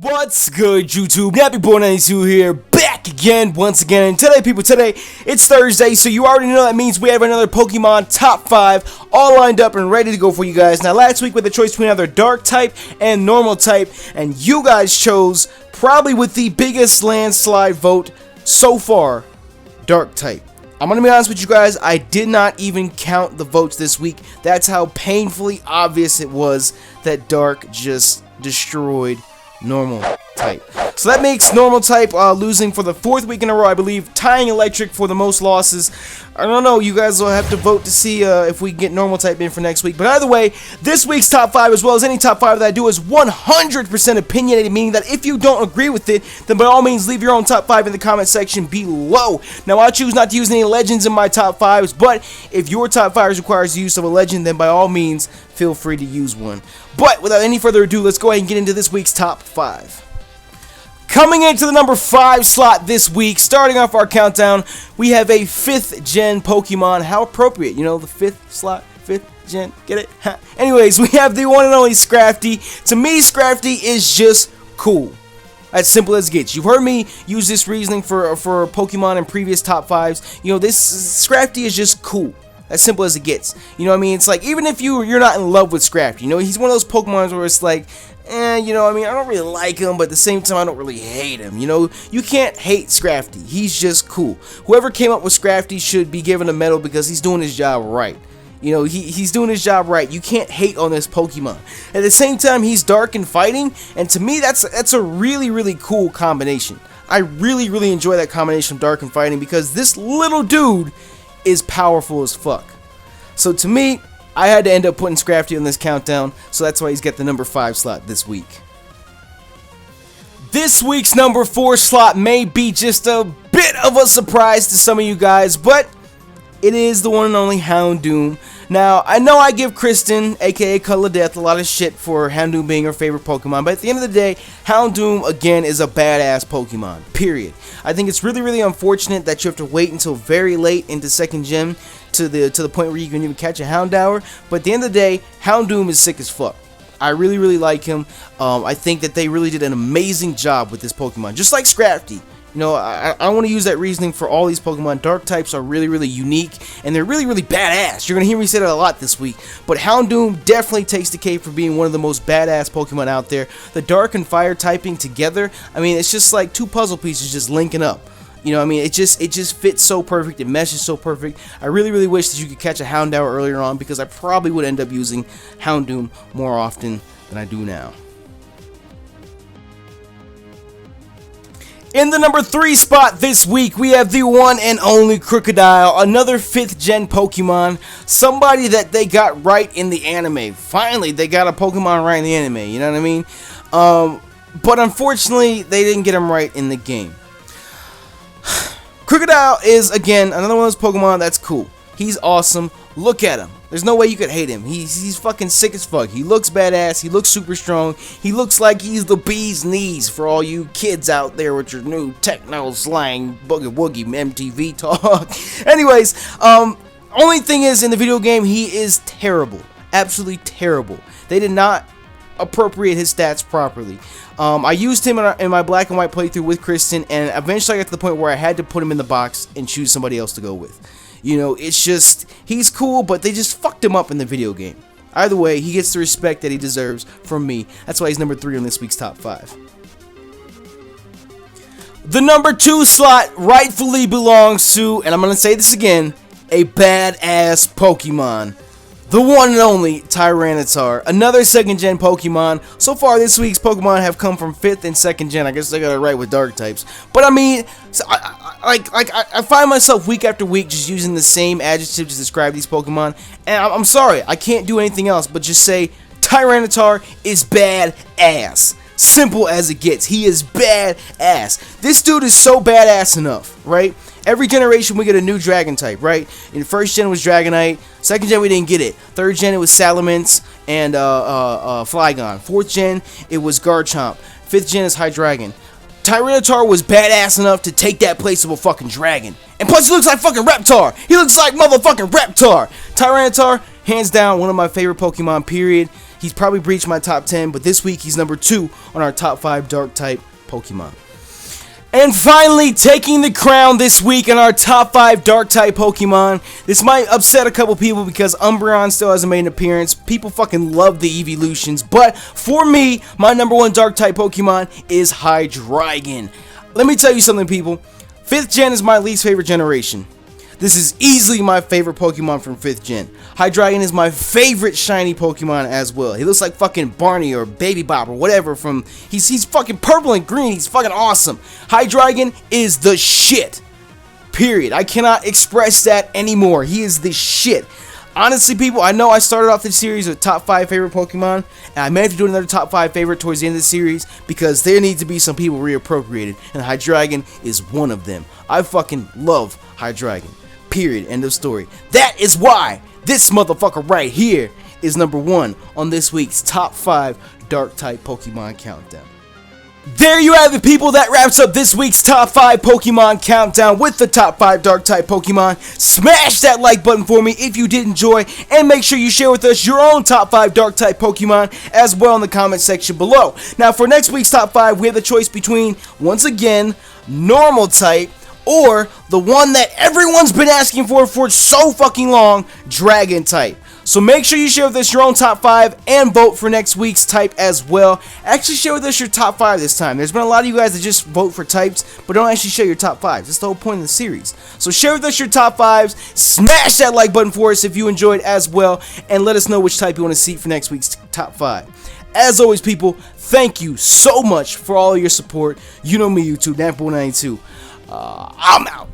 What's good, YouTube? Nappy Boy 92 here, back again, once again. And today, people, it's Thursday, so you already know that means we have another Pokemon Top 5 all lined up and ready to go for you guys. Now, last week we had the choice between either Dark-Type and Normal-Type, and you guys chose, probably with the biggest landslide vote so far, Dark-Type. I'm gonna be honest with you guys, I did not even count the votes this week. That's how painfully obvious it was that Dark just destroyed Normal-Type. So that makes Normal-Type losing for the 4th week in a row, I believe, tying Electric for the most losses. I don't know, you guys will have to vote to see if we can get Normal-Type in for next week. But either way, this week's top 5, as well as any top 5 that I do, is 100% opinionated, meaning that if you don't agree with it, then by all means leave your own top 5 in the comment section below. Now, I choose not to use any legends in my top 5s, but if your top 5 requires the use of a legend, then by all means feel free to use one. But without any further ado, let's go ahead and get into this week's top 5. Coming into the number 5 slot this week, starting off our countdown, we have a 5th gen Pokemon. How appropriate, you know, the 5th slot, 5th gen, get it? Anyways, we have the one and only Scrafty. To me, Scrafty is just cool. As simple as it gets. You've heard me use this reasoning for Pokemon in previous top 5s. You know, this Scrafty is just cool. As simple as it gets. You know what I mean? It's like, even if you're not in love with Scrafty, you know, he's one of those Pokemons where it's like, you know what I mean? I don't really like him, but at the same time, I don't really hate him. You know, you can't hate Scrafty. He's just cool. Whoever came up with Scrafty should be given a medal because he's doing his job right. You know, he's doing his job right. You can't hate on this Pokemon. At the same time, he's dark and fighting, and to me, that's a really, really cool combination. I really, really enjoy that combination of dark and fighting because this little dude is powerful as fuck. So to me, I had to end up putting Scrafty on this countdown, so that's why he's got the number 5 slot this week. This week's number 4 slot may be just a bit of a surprise to some of you guys, but it is the one and only Houndoom. Now, I know I give Kristen, aka Cuddle of Death, a lot of shit for Houndoom being her favorite Pokemon, but at the end of the day, Houndoom, again, is a badass Pokemon, period. I think it's really, really unfortunate that you have to wait until very late into 2nd gen to the point where you can even catch a Houndour, but at the end of the day, Houndoom is sick as fuck. I really, really like him. I think that they really did an amazing job with this Pokemon, just like Scrafty. You know, I want to use that reasoning for all these Pokemon. Dark types are really, really unique, and they're really, really badass. You're going to hear me say that a lot this week. But Houndoom definitely takes the cake for being one of the most badass Pokemon out there. The Dark and Fire typing together, I mean, it's just like two puzzle pieces just linking up. You know what I mean? It just fits so perfect. It meshes so perfect. I really, really wish that you could catch a Houndour earlier on because I probably would end up using Houndoom more often than I do now. In the number 3 spot this week, we have the one and only Krookodile, another 5th gen Pokemon, somebody that they got right in the anime. Finally, they got a Pokemon right in the anime, you know what I mean? But unfortunately, they didn't get him right in the game. Krookodile is, again, another one of those Pokemon that's cool. He's awesome. Look at him. There's no way you could hate him. He's fucking sick as fuck. He looks badass. He looks super strong. He looks like he's the bee's knees for all you kids out there with your new techno slang boogie woogie MTV talk. Anyways, only thing is, in the video game, he is terrible. Absolutely terrible. They did not appropriate his stats properly. I used him in my black and white playthrough with Kristen, and eventually I got to the point where I had to put him in the box and choose somebody else to go with. You know, it's just, he's cool, but they just fucked him up in the video game. Either way, he gets the respect that he deserves from me. That's why he's number 3 on this week's top 5. The number 2 slot rightfully belongs to, and I'm going to say this again, a badass Pokemon. The one and only Tyranitar, another 2nd gen Pokemon. So far this week's Pokemon have come from 5th and 2nd gen. I guess they got it right with dark types. But I mean, I find myself week after week just using the same adjective to describe these Pokemon. And I'm sorry, I can't do anything else but just say Tyranitar is badass. Simple as it gets. He is badass. This dude is so badass enough, right? Every generation we get a new dragon type, right? In 1st gen was Dragonite, 2nd gen we didn't get it. 3rd gen it was Salamence and Flygon. 4th gen it was Garchomp. 5th gen is Hydreigon. Tyranitar was badass enough to take that place of a fucking dragon. And plus he looks like fucking Reptar. He looks like motherfucking Reptar. Tyranitar, hands down, one of my favorite Pokemon, period. he's probably breached my top 10, but this week he's number 2 on our top 5 Dark-type Pokemon. And finally, taking the crown this week in our top 5 Dark-type Pokemon. This might upset a couple people because Umbreon still hasn't made an appearance. People fucking love the evolutions, but for me, my number 1 Dark-type Pokemon is Hydreigon. Let me tell you something, people. 5th gen is my least favorite generation. This is easily my favorite Pokemon from 5th gen. Hydreigon is my favorite shiny Pokemon as well. He looks like fucking Barney or Baby Bop or whatever from... He's fucking purple and green. He's fucking awesome. Hydreigon is the shit. Period. I cannot express that anymore. He is the shit. Honestly, people, I know I started off this series with top 5 favorite Pokemon, and I may have to do another top 5 favorite towards the end of the series because there need to be some people reappropriated, and Hydreigon is one of them. I fucking love Hydreigon. Period. End of story. That is why this motherfucker right here is number 1 on this week's top 5 Dark-type Pokemon countdown. There you have it, people. That wraps up this week's top 5 Pokemon countdown with the top 5 Dark-type Pokemon. Smash that like button for me if you did enjoy, and make sure you share with us your own top 5 Dark-type Pokemon as well in the comment section below. Now, for next week's top 5, we have the choice between, once again, Normal type, or the one that everyone's been asking for so fucking long, Dragon type. So make sure you share with us your own top 5 and vote for next week's type as well. Actually share with us your top 5 this time. There's been a lot of you guys that just vote for types, but don't actually share your top 5s. That's the whole point of the series. So share with us your top 5s, smash that like button for us if you enjoyed as well, and let us know which type you want to see for next week's top 5. As always, people, thank you so much for all your support. You know me, YouTube, Nappy92. I'm out.